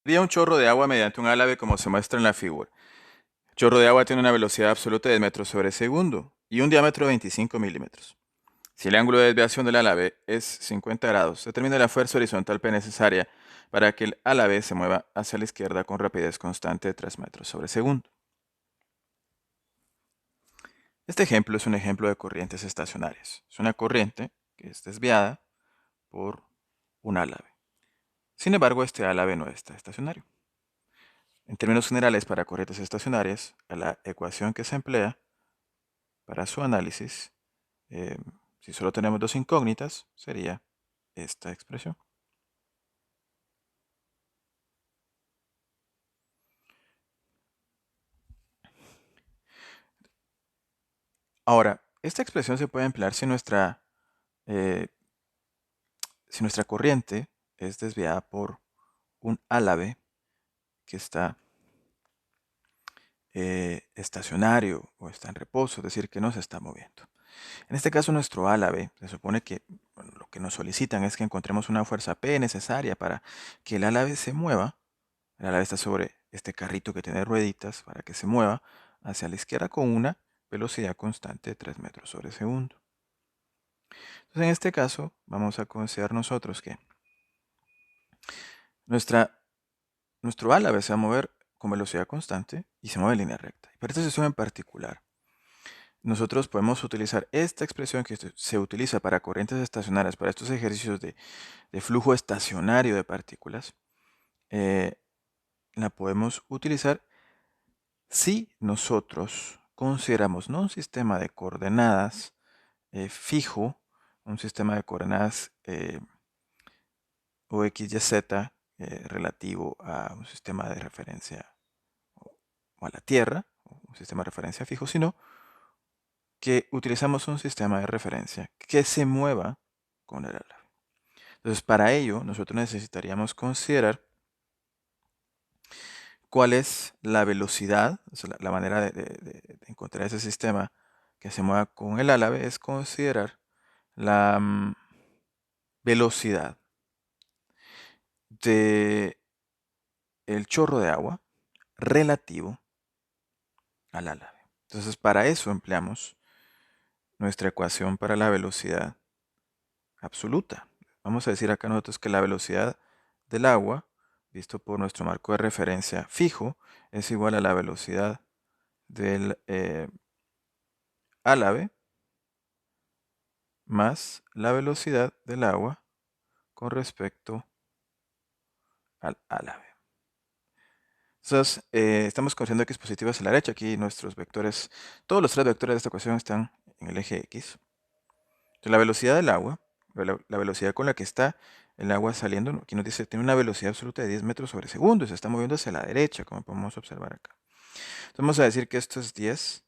Vía un chorro de agua mediante un álave como se muestra en la figura. El chorro de agua tiene una velocidad absoluta de 10 metros sobre segundo y un diámetro de 25 milímetros. Si el ángulo de desviación del álave es 50 grados, determina la fuerza horizontal P necesaria para que el álave se mueva hacia la izquierda con rapidez constante de 3 metros sobre segundo. Este ejemplo es un ejemplo de corrientes estacionarias. Es una corriente que es desviada por un álave. Sin embargo, este álave no está estacionario. En términos generales, para corrientes estacionarias, la ecuación que se emplea para su análisis, si solo tenemos dos incógnitas, sería esta expresión. Ahora, esta expresión se puede emplear eh, si nuestra corriente es desviada por un álave que está estacionario o está en reposo, es decir, que no se está moviendo. En este caso, nuestro álave, se supone que bueno, lo que nos solicitan es que encontremos una fuerza P necesaria para que el álave se mueva. El álave está sobre este carrito que tiene rueditas para que se mueva hacia la izquierda con una velocidad constante de 3 metros sobre segundo. Entonces, en este caso, vamos a considerar nosotros que nuestro álave se va a mover con velocidad constante y se mueve en línea recta. Y para esta sesión en particular, nosotros podemos utilizar esta expresión que se utiliza para corrientes estacionarias, para estos ejercicios de flujo estacionario de partículas. La podemos utilizar si nosotros consideramos no un sistema de coordenadas fijo, un sistema de coordenadas o x, y, z relativo a un sistema de referencia o a la Tierra, un sistema de referencia fijo, sino que utilizamos un sistema de referencia que se mueva con el álave. Entonces, para ello, nosotros necesitaríamos considerar cuál es la velocidad, o sea, la manera de encontrar ese sistema que se mueva con el álave es considerar la velocidad de el chorro de agua relativo al álave. Entonces, para eso empleamos nuestra ecuación para la velocidad absoluta. Vamos a decir acá nosotros que la velocidad del agua, visto por nuestro marco de referencia fijo, es igual a la velocidad del álave más la velocidad del agua con respecto al álave. Entonces, estamos considerando x positivo hacia la derecha. Aquí nuestros vectores, todos los tres vectores de esta ecuación están en el eje x. Entonces, la velocidad del agua, la velocidad con la que está el agua saliendo, aquí nos dice, tiene una velocidad absoluta de 10 metros sobre segundo y se está moviendo hacia la derecha, como podemos observar acá. Entonces, vamos a decir que esto es 10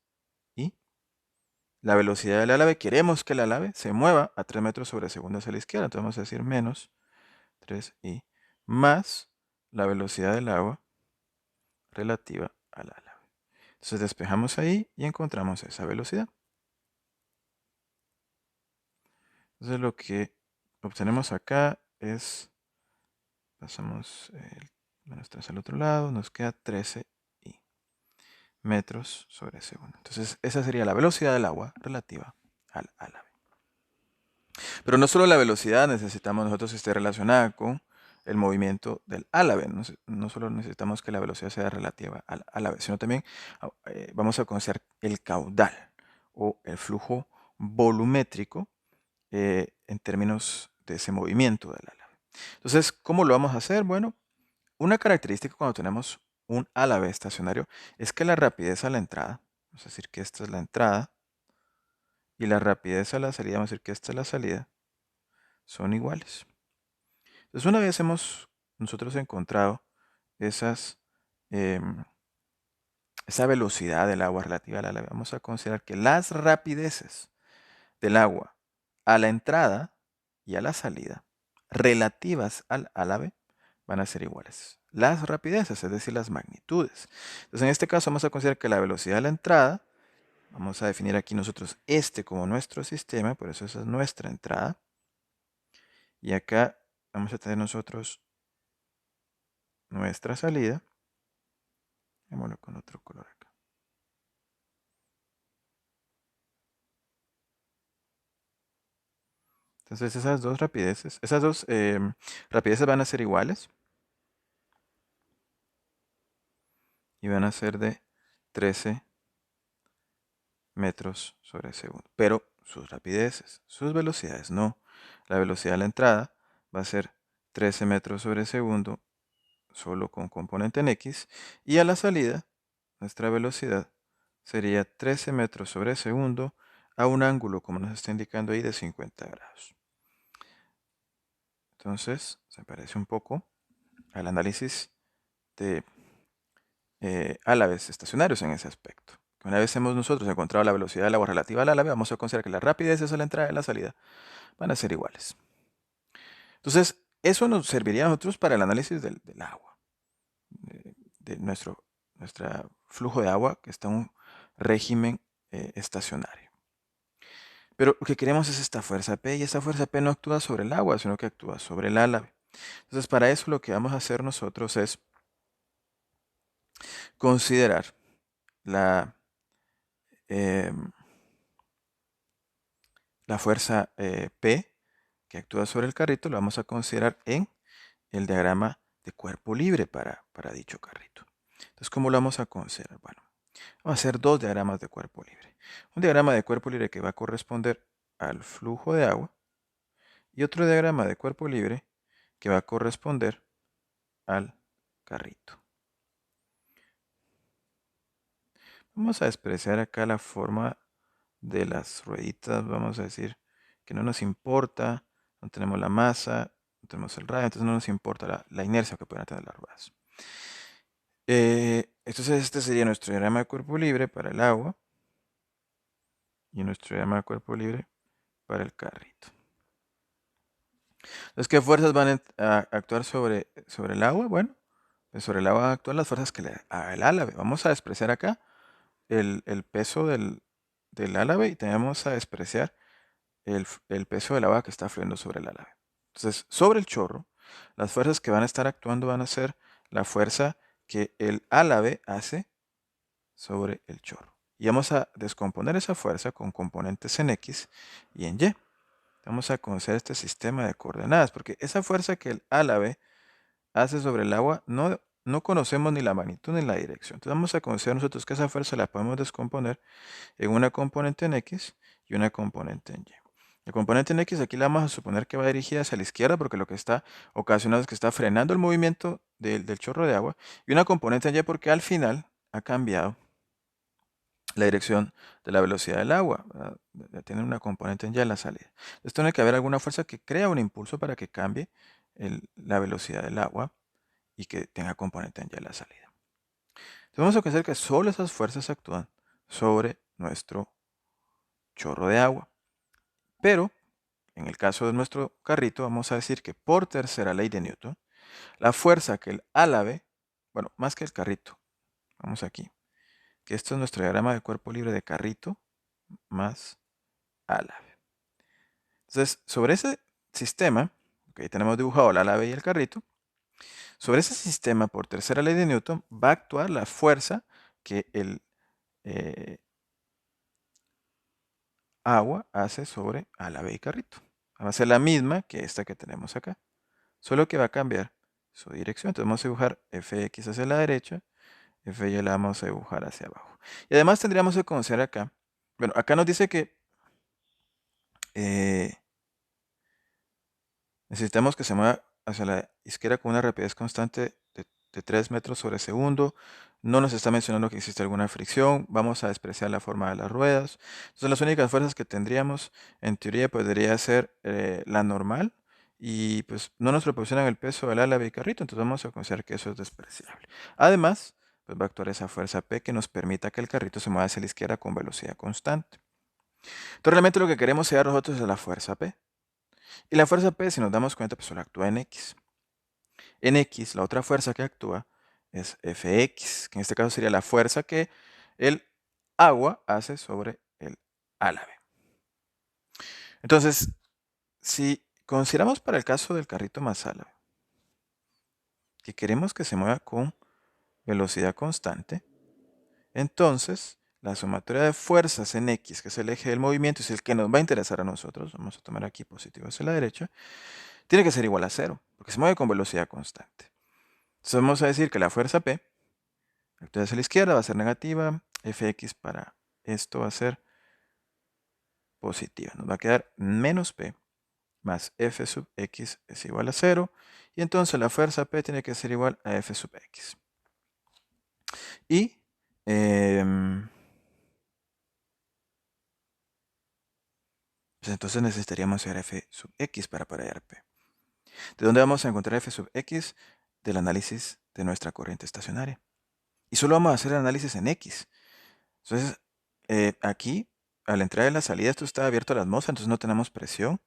y la velocidad del álave, queremos que el álave se mueva a 3 metros sobre segundo hacia la izquierda. Entonces, vamos a decir menos 3i más la velocidad del agua relativa al álave. Entonces despejamos ahí y encontramos esa velocidad. Entonces lo que obtenemos acá es, pasamos el menos 3 al otro lado, nos queda 13i metros sobre segundo. Entonces esa sería la velocidad del agua relativa al álave. Pero no solo la velocidad necesitamos nosotros esté relacionada con el movimiento del álave. No solo necesitamos que la velocidad sea relativa al álave, sino también vamos a conocer el caudal o el flujo volumétrico en términos de ese movimiento del álave. Entonces, ¿cómo lo vamos a hacer? Bueno, una característica cuando tenemos un álave estacionario es que la rapidez a la entrada, vamos a decir que esta es la entrada, y la rapidez a la salida, vamos a decir que esta es la salida, son iguales. Entonces, una vez hemos nosotros encontrado esas, em, esa velocidad del agua relativa al álave, vamos a considerar que las rapideces del agua a la entrada y a la salida relativas al álave van a ser iguales. Las rapideces, es decir, las magnitudes. Entonces, en este caso vamos a considerar que la velocidad de la entrada, vamos a definir aquí nosotros este como nuestro sistema, por eso esa es nuestra entrada. Y acá vamos a tener nosotros nuestra salida. Démoslo con otro color acá. Entonces esas dos rapideces van a ser iguales y van a ser de 13 metros sobre segundo. Pero sus rapideces, sus velocidades no. La velocidad de la entrada va a ser 13 metros sobre segundo solo con componente en X, y a la salida nuestra velocidad sería 13 metros sobre segundo a un ángulo, como nos está indicando ahí, de 50 grados. Entonces, se parece un poco al análisis de álaves estacionarios en ese aspecto. Una vez hemos nosotros encontrado la velocidad del agua relativa al álave, vamos a considerar que la rapidez de la entrada y la salida van a ser iguales. Entonces, eso nos serviría a nosotros para el análisis del agua, de nuestro flujo de agua que está en un régimen estacionario. Pero lo que queremos es esta fuerza P, y esta fuerza P no actúa sobre el agua, sino que actúa sobre el álave. Entonces, para eso lo que vamos a hacer nosotros es considerar la, em, la fuerza P que actúa sobre el carrito, lo vamos a considerar en el diagrama de cuerpo libre para dicho carrito. Entonces, ¿cómo lo vamos a considerar? Bueno, vamos a hacer dos diagramas de cuerpo libre. Un diagrama de cuerpo libre que va a corresponder al flujo de agua y otro diagrama de cuerpo libre que va a corresponder al carrito. Vamos a expresar acá la forma de las rueditas. Vamos a decir que no nos importa, no tenemos la masa, no tenemos el radio, entonces no nos importa la inercia que puedan tener las ruedas. Entonces este sería nuestro diagrama de cuerpo libre para el agua y nuestro diagrama de cuerpo libre para el carrito. Entonces, ¿qué fuerzas van a actuar sobre el agua? Bueno, pues sobre el agua van a actuar las fuerzas que le da el álave. Vamos a despreciar acá el peso del álave, y también vamos a despreciar el peso del agua que está fluyendo sobre el álave. Entonces, sobre el chorro, las fuerzas que van a estar actuando van a ser la fuerza que el álave hace sobre el chorro. Y vamos a descomponer esa fuerza con componentes en X y en Y. Vamos a conocer este sistema de coordenadas, porque esa fuerza que el álave hace sobre el agua no conocemos ni la magnitud ni la dirección. Entonces vamos a conocer nosotros que esa fuerza la podemos descomponer en una componente en X y una componente en Y. La componente en X aquí la vamos a suponer que va dirigida hacia la izquierda, porque lo que está ocasionando es que está frenando el movimiento del chorro de agua, y una componente en Y porque al final ha cambiado la dirección de la velocidad del agua. Tiene una componente en Y en la salida. Entonces tiene que haber alguna fuerza que crea un impulso para que cambie la velocidad del agua y que tenga componente en Y en la salida. Entonces vamos a pensar que solo esas fuerzas actúan sobre nuestro chorro de agua. Pero en el caso de nuestro carrito, vamos a decir que por tercera ley de Newton, la fuerza que el álave, bueno, más que el carrito, vamos aquí, que esto es nuestro diagrama de cuerpo libre de carrito más álave. Entonces, sobre ese sistema, que ahí tenemos dibujado el álave y el carrito, sobre ese sistema, por tercera ley de Newton, va a actuar la fuerza que el agua hace sobre álave y carrito. Va a ser la misma que esta que tenemos acá, solo que va a cambiar su dirección. Entonces vamos a dibujar Fx hacia la derecha, Fy la vamos a dibujar hacia abajo. Y además tendríamos que conocer acá, bueno, acá nos dice que eh, necesitamos que se mueva hacia la izquierda con una rapidez constante de 3 metros sobre segundo. No nos está mencionando que existe alguna fricción. Vamos a despreciar la forma de las ruedas. Entonces las únicas fuerzas que tendríamos en teoría podría ser la normal. Y pues no nos proporcionan el peso del álave y carrito. Entonces vamos a considerar que eso es despreciable. Además, pues va a actuar esa fuerza P que nos permita que el carrito se mueva hacia la izquierda con velocidad constante. Entonces realmente lo que queremos hallar nosotros es la fuerza P. Y la fuerza P, si nos damos cuenta, pues solo actúa en X. En X, la otra fuerza que actúa es Fx, que en este caso sería la fuerza que el agua hace sobre el álave. Entonces, si consideramos para el caso del carrito más álave, que queremos que se mueva con velocidad constante, entonces la sumatoria de fuerzas en X, que es el eje del movimiento, es el que nos va a interesar a nosotros, vamos a tomar aquí positivo hacia la derecha, tiene que ser igual a 0, porque se mueve con velocidad constante. Entonces vamos a decir que la fuerza P, vector hacia la izquierda, va a ser negativa, Fx para esto va a ser positiva. Nos va a quedar menos P más F sub X es igual a 0. Y entonces la fuerza P tiene que ser igual a F sub X. Y pues entonces necesitaríamos hacer F sub X para hallar P. ¿De dónde vamos a encontrar F sub X? Del análisis de nuestra corriente estacionaria. Y solo vamos a hacer el análisis en X. Entonces, aquí, a la entrada y la salida, esto está abierto a la atmósfera, entonces no tenemos presión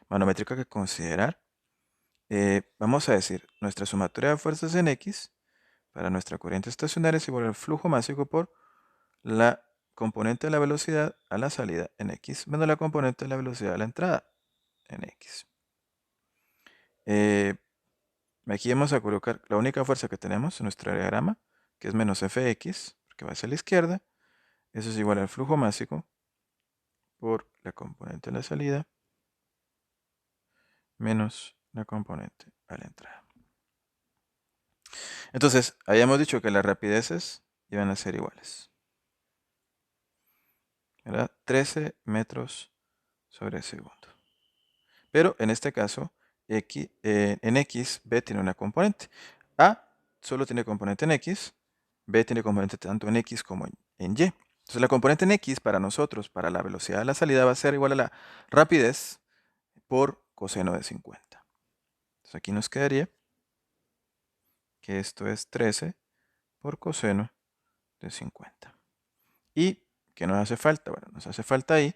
manométrica que considerar. Vamos a decir, nuestra sumatoria de fuerzas en X para nuestra corriente estacionaria es igual al flujo másico por la componente de la velocidad a la salida en X menos la componente de la velocidad a la entrada en X. Aquí vamos a colocar la única fuerza que tenemos en nuestro diagrama, que es menos Fx, porque va hacia la izquierda. Eso es igual al flujo másico por la componente de la salida menos la componente a la entrada. Entonces, habíamos dicho que las rapideces iban a ser iguales. ¿Verdad? 13 metros sobre segundo. Pero en este caso, en X, B tiene una componente. A solo tiene componente en X, B tiene componente tanto en X como en Y. Entonces la componente en X para nosotros, para la velocidad de la salida, va a ser igual a la rapidez por coseno de 50. Entonces aquí nos quedaría que esto es 13 por coseno de 50. ¿Y qué nos hace falta? Bueno, nos hace falta ahí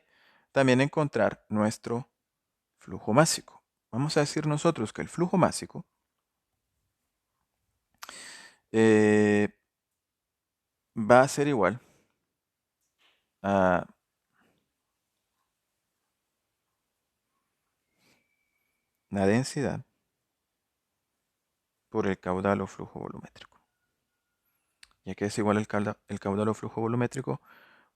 también encontrar nuestro flujo másico. Vamos a decir nosotros que el flujo másico va a ser igual a la densidad por el caudal o flujo volumétrico. ¿Y a qué es igual el caudal o flujo volumétrico?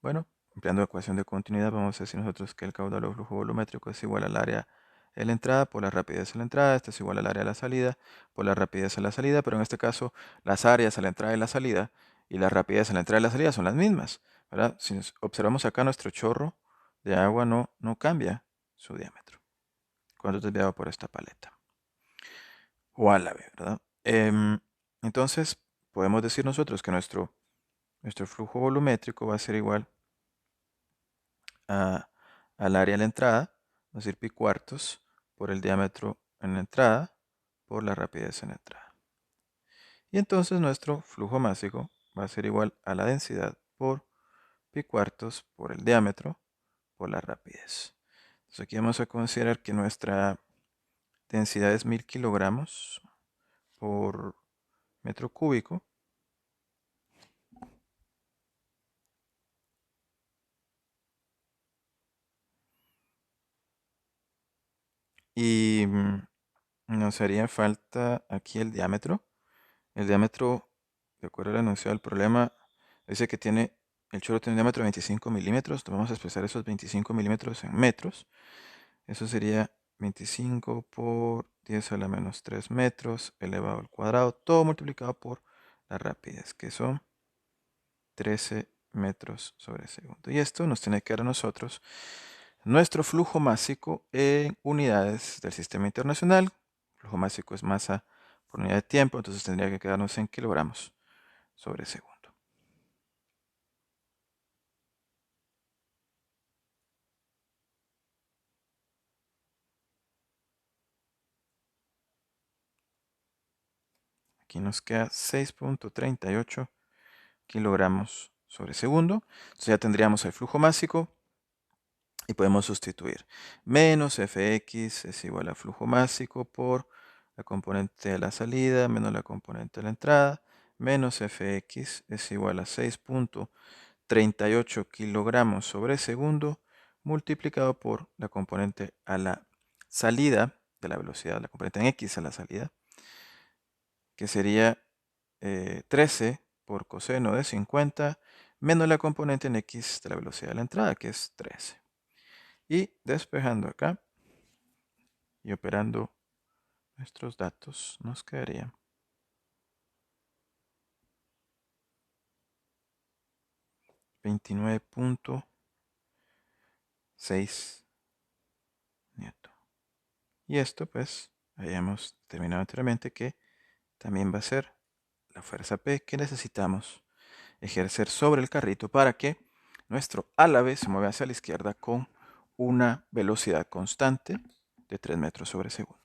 Bueno, empleando ecuación de continuidad, vamos a decir nosotros que el caudal o flujo volumétrico es igual al área de la entrada por la rapidez de la entrada. Esto es igual al área de la salida por la rapidez de la salida, pero en este caso las áreas a la entrada y la salida y la rapidez a la entrada y la salida son las mismas, ¿verdad? Si observamos acá, nuestro chorro de agua no cambia su diámetro cuando es desviado por esta paleta o álave, ¿verdad? Entonces, podemos decir nosotros que nuestro flujo volumétrico va a ser igual al área de la entrada, es decir, pi cuartos por el diámetro en la entrada por la rapidez en la entrada. Y entonces nuestro flujo másico va a ser igual a la densidad por pi cuartos por el diámetro por la rapidez. Entonces aquí vamos a considerar que nuestra densidad es 1000 kilogramos por metro cúbico. Y nos haría falta aquí el diámetro. El diámetro, de acuerdo al enunciado del problema, dice que el chorro tiene un diámetro de 25 milímetros. Vamos a expresar esos 25 milímetros en metros. Eso sería 25 por 10 a la menos 3 metros elevado al cuadrado, todo multiplicado por la rapidez, que son 13 metros sobre segundo. Y esto nos tiene que dar a nosotros nuestro flujo másico en unidades del sistema internacional. El flujo másico es masa por unidad de tiempo, entonces tendría que quedarnos en kilogramos sobre segundo. Aquí nos queda 6.38 kilogramos sobre segundo. Entonces ya tendríamos el flujo másico y podemos sustituir. Menos Fx es igual a flujo másico por la componente de la salida menos la componente de la entrada. Menos Fx es igual a 6.38 kilogramos sobre segundo multiplicado por la componente a la salida de la velocidad, la componente en X a la salida, que sería 13 por coseno de 50 menos la componente en x de la velocidad de la entrada, que es 13. Y despejando acá y operando nuestros datos, nos quedaría 29.6 newton. Y esto, pues, habíamos determinado anteriormente que también va a ser la fuerza P que necesitamos ejercer sobre el carrito para que nuestro álave se mueva hacia la izquierda con una velocidad constante de 3 metros sobre segundo.